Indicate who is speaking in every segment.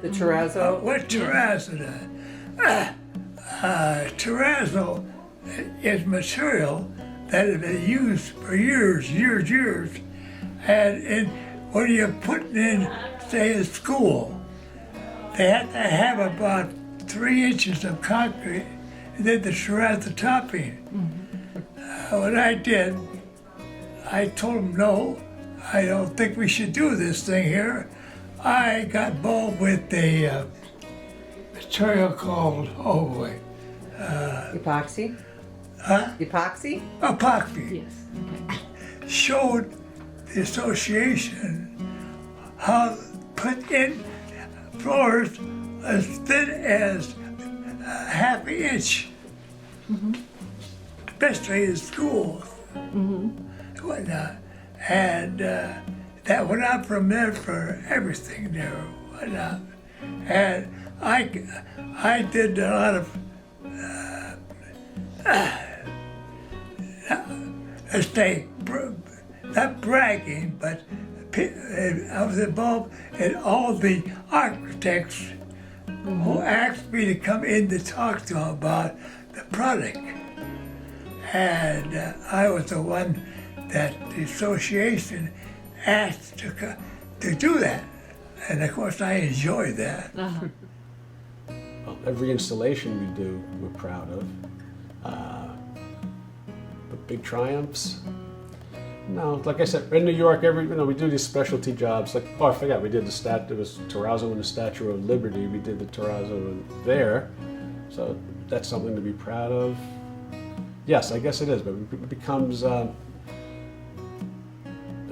Speaker 1: The Terrazzo?
Speaker 2: What Terrazzo does. Terrazzo is material that has been used for years. And when you're putting in, say, a school, they have to have about 3 inches of concrete and then the Terrazzo topping. What I did, I told them, no, I don't think we should do this thing here. I got involved with a material called,
Speaker 1: Epoxy? Epoxy?
Speaker 2: epoxy.
Speaker 3: Yes.
Speaker 2: Showed the association how to put in floors as thin as a half an inch, especially in schools and whatnot. And that went on from there for everything there, whatnot. And I did a lot of, let's say, not bragging, but I was involved in all the architects who asked me to come in to talk to them about the product. And I was the one that the association asked to do that. And of course I enjoyed that.
Speaker 3: Uh-huh.
Speaker 4: Well, every installation we do, we're proud of. But big triumphs? No, like I said, in New York, we do these specialty jobs. Like, I forgot, we did there was Terrazzo and the Statue of Liberty. We did the Terrazzo there. So that's something to be proud of. Yes, I guess it is, but it becomes, I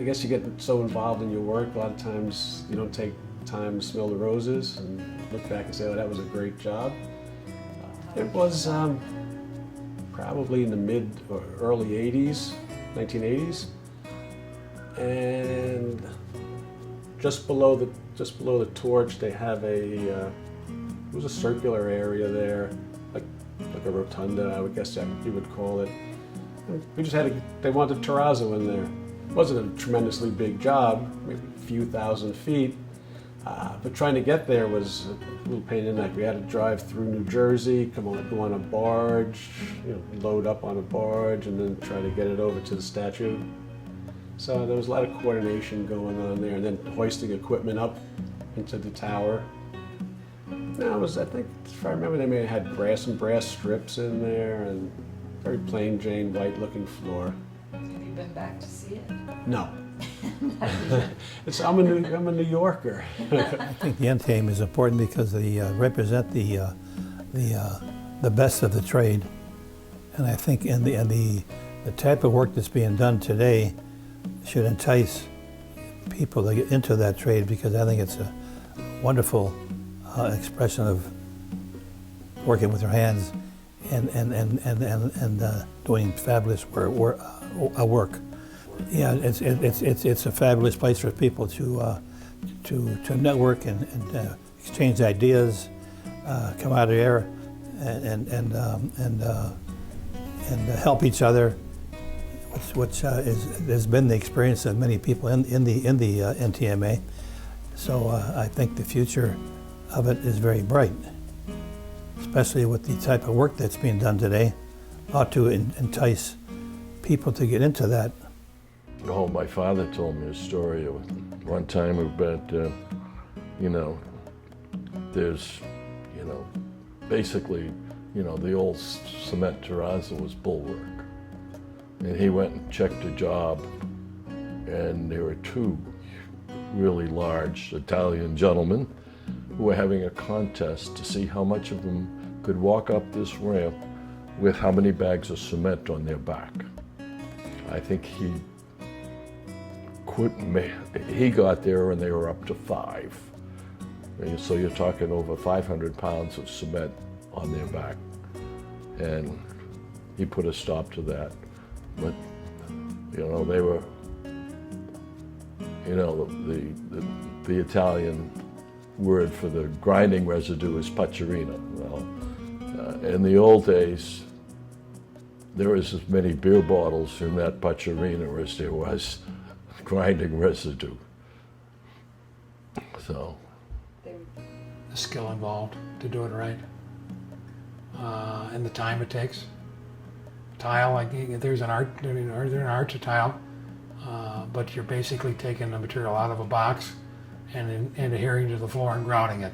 Speaker 4: guess you get so involved in your work, a lot of times you don't take time to smell the roses and look back and say, oh, that was a great job. It was probably in the mid or early 80s, 1980s. And just below the torch, they have it was a circular area there, like a rotunda, I would guess you would call it. And we just they wanted Terrazzo in there. It wasn't a tremendously big job, maybe a few thousand feet, but trying to get there was a little pain in the neck. We had to drive through New Jersey, go on a barge, load up on a barge, and then try to get it over to the statue. So there was a lot of coordination going on there, and then hoisting equipment up into the tower. No, I think, if I remember, they may have had brass strips in there, and very plain Jane white looking floor.
Speaker 5: Have you been back to see it?
Speaker 4: No. I'm a New Yorker.
Speaker 6: I think the NTM is important because they represent the best of the trade, and I think the type of work that's being done today should entice people to get into that trade, because I think it's a wonderful expression of working with your hands and doing fabulous work. Yeah, it's a fabulous place for people to network and exchange ideas, come out of there and help each other, which has been the experience of many people in the NTMA. So I think the future of it is very bright, especially with the type of work that's being done today. Ought to entice people to get into that.
Speaker 7: Oh, my father told me a story of one time about, there's, basically, the old cement terrazzo was bulwark. And he went and checked a job, and there were 2 really large Italian gentlemen who were having a contest to see how much of them could walk up this ramp with how many bags of cement on their back. I think he got there and they were up to 5. And so you're talking over 500 pounds of cement on their back. And he put a stop to that. But, they were, the Italian word for the grinding residue is pecorino. Well, in the old days, there was as many beer bottles in that pecorino as there was grinding residue. So.
Speaker 3: the skill involved to do it right, and the time it takes. Tile, like there's an art to tile, but you're basically taking the material out of a box and adhering to the floor and grouting it.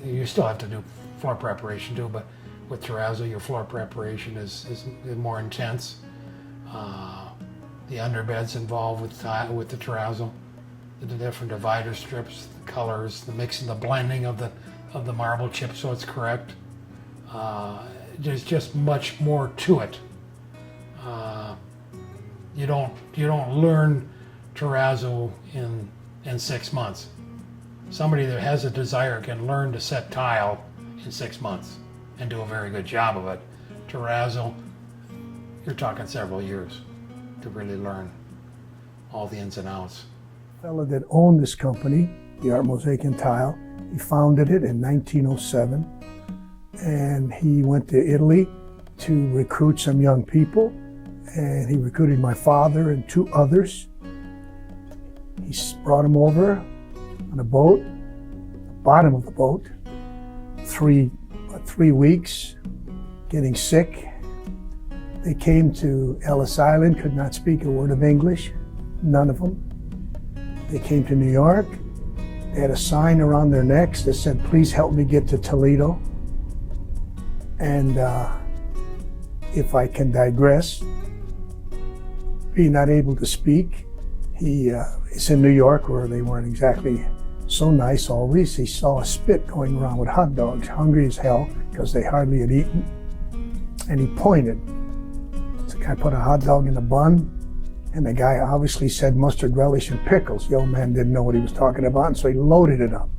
Speaker 3: You still have to do floor preparation too, but with terrazzo, your floor preparation is more intense. The underbeds involved with the terrazzo, the different divider strips, the colors, the mixing, the blending of the marble chip so it's correct. There's just much more to it. You don't learn terrazzo in 6 months. Somebody that has a desire can learn to set tile in 6 months and do a very good job of it. Terrazzo, you're talking several years to really learn all the ins and outs.
Speaker 8: The fellow that owned this company, the Art Mosaic and Tile, he founded it in 1907, and he went to Italy to recruit some young people, and he recruited my father and 2 others. He brought them over on a boat, the bottom of the boat, 3 weeks, getting sick. They came to Ellis Island, could not speak a word of English, none of them. They came to New York. They had a sign around their necks that said, "Please help me get to Toledo." And if I can digress, being not able to speak, it's in New York where they weren't exactly so nice always. He saw a spit going around with hot dogs, hungry as hell because they hardly had eaten. And he pointed. So I put a hot dog in a bun, and the guy obviously said mustard relish and pickles. The old man didn't know what he was talking about, and so he loaded it up.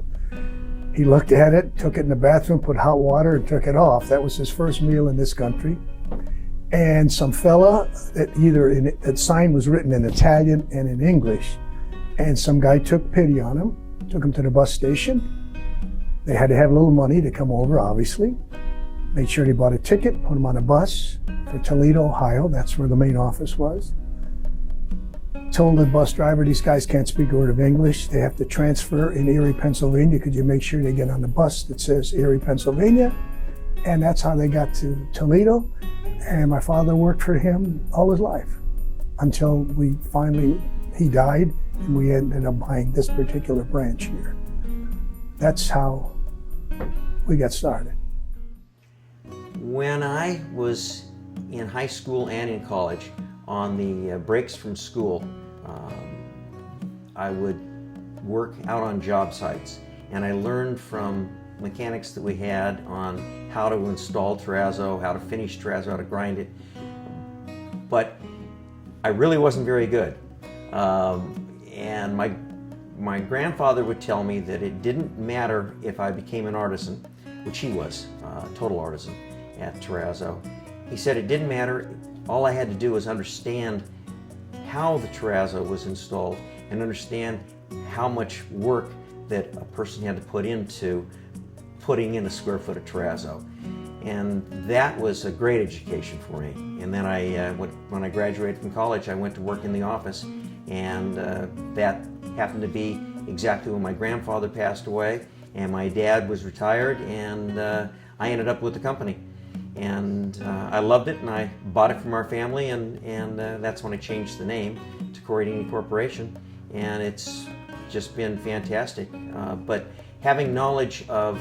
Speaker 8: He looked at it, took it in the bathroom, put hot water, and took it off. That was his first meal in this country. And some fella that sign was written in Italian and in English, and some guy took pity on him, took him to the bus station. They had to have a little money to come over, obviously. Made sure they bought a ticket, put him on a bus for Toledo, Ohio. That's where the main office was. Told the bus driver, these guys can't speak a word of English. They have to transfer in Erie, Pennsylvania. Could you make sure they get on the bus that says Erie, Pennsylvania? And that's how they got to Toledo. And my father worked for him all his life until he died, and we ended up buying this particular branch here. That's how we got started.
Speaker 9: When I was in high school and in college, on the breaks from school, I would work out on job sites, and I learned from mechanics that we had on how to install terrazzo, how to finish terrazzo, how to grind it. But I really wasn't very good. And my grandfather would tell me that it didn't matter if I became an artisan, which he was, a total artisan at terrazzo. He said it didn't matter. All I had to do was understand how the terrazzo was installed and understand how much work that a person had to put into putting in a square foot of terrazzo. And that was a great education for me. And then when I graduated from college, I went to work in the office, and that happened to be exactly when my grandfather passed away, and my dad was retired, and I ended up with the company. And I loved it, and I bought it from our family, and that's when I changed the name to Corradini Corporation, and it's just been fantastic. But having knowledge of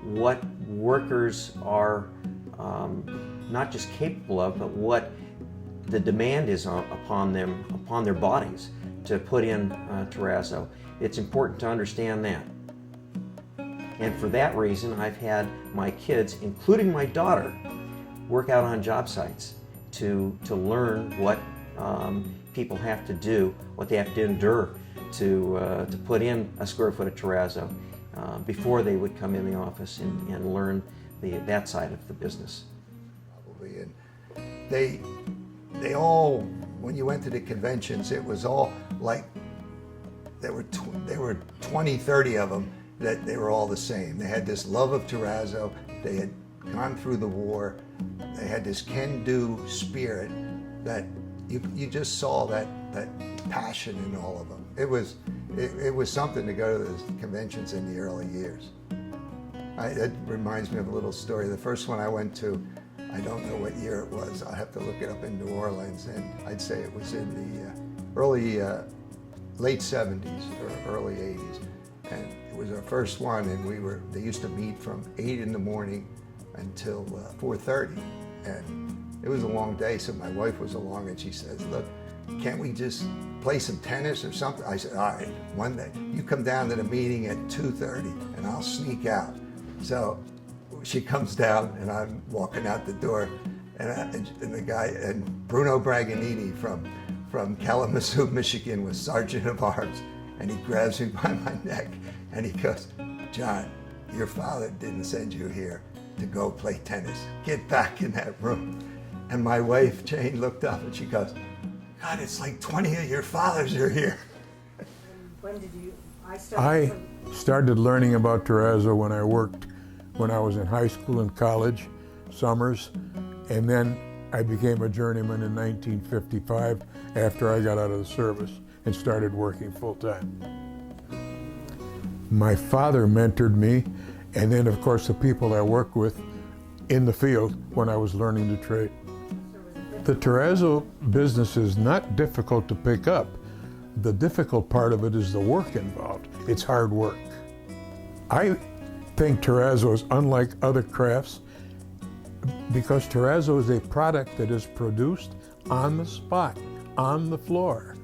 Speaker 9: what workers are not just capable of, but what the demand is upon them, upon their bodies to put in terrazzo, it's important to understand that. And for that reason, I've had my kids, including my daughter, work out on job sites to learn what people have to do, what they have to endure to put in a square foot of terrazzo before they would come in the office and learn that side of the business.
Speaker 10: Probably, and they all, when you went to the conventions, it was all like there were 20, 30 of them that they were all the same. They had this love of terrazzo. They had gone through the war. They had this can-do spirit that you just saw that passion in all of them. It was it was something to go to those conventions in the early years. It reminds me of a little story. The first one I went to, I don't know what year it was. I'll have to look it up, in New Orleans, and I'd say it was in the late 70s or early 80s. And it was our first one, and they used to meet from 8 in the morning until 4:30. And it was a long day, so my wife was along, and she says, look, can't we just play some tennis or something? I said, all right, one day. You come down to the meeting at 2:30, and I'll sneak out. So she comes down, and I'm walking out the door, and the guy, and Bruno Braganini from Kalamazoo, Michigan, was Sergeant of Arms, and he grabs me by my neck, and he goes, John, your father didn't send you here to go play tennis. Get back in that room. And my wife, Jane, looked up, and she goes, God, it's like 20 of your fathers are here.
Speaker 1: When did you?
Speaker 11: I started learning about Terrazzo when I was in high school and college, summers, and then I became a journeyman in 1955 after I got out of the service and started working full-time. My father mentored me, and then of course the people I worked with in the field when I was learning the trade. The Terrazzo business is not difficult to pick up. The difficult part of it is the work involved. It's hard work. I think Terrazzo is unlike other crafts because Terrazzo is a product that is produced on the spot, on the floor.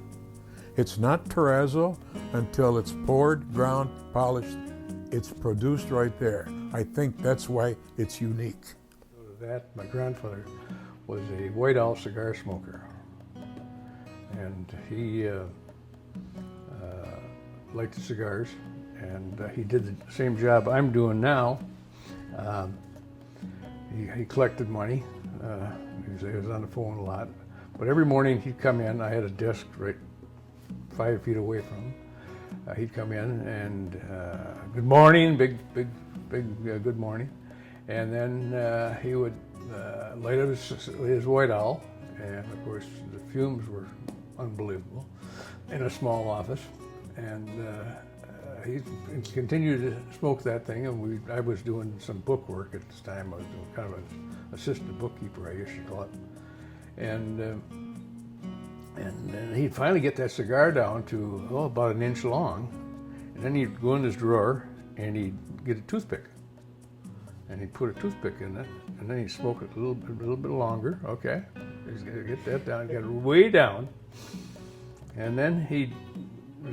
Speaker 11: It's not Terrazzo until it's poured, ground, polished. It's produced right there. I think that's why it's unique.
Speaker 3: That, my grandfather was a White Owl cigar smoker, and he liked the cigars, and he did the same job I'm doing now. He collected money. He was on the phone a lot, but every morning he'd come in. I had a desk right 5 feet away from him. He'd come in and good morning, big good morning, and then he would light up his White Owl, and of course the fumes were unbelievable in a small office, and he continued to smoke that thing, and I was doing some book work at this time. I was doing kind of an assistant bookkeeper, I used to call it, and then he'd finally get that cigar down to about an inch long, and then he'd go in his drawer and he'd get a toothpick, and he'd put a toothpick in it, and then he'd smoke it a little bit longer. Okay, he's gonna get that down, get it way down, and then he'd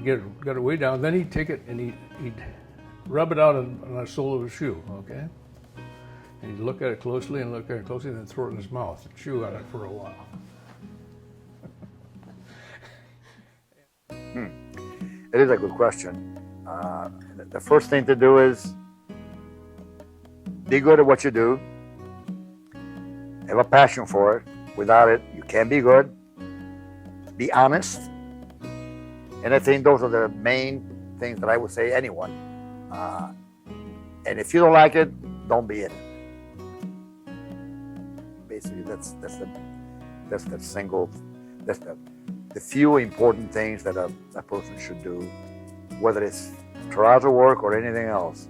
Speaker 3: get it way down. Then he'd take it and he'd rub it out on the sole of his shoe. Okay, and he'd look at it closely and then throw it in his mouth and chew on it for a while.
Speaker 12: It is a good question. The first thing to do is be good at what you do. Have a passion for it. Without it, you can't be good. Be honest. And I think those are the main things that I would say to anyone. And if you don't like it, don't be in it. Basically, that's the few important things that a person should do, whether it's Terrazzo work or anything else.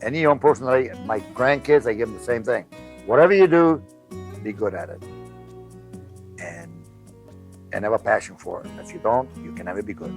Speaker 12: Any young person, my grandkids, I give them the same thing. Whatever you do, be good at it. And have a passion for it. If you don't, you can never be good.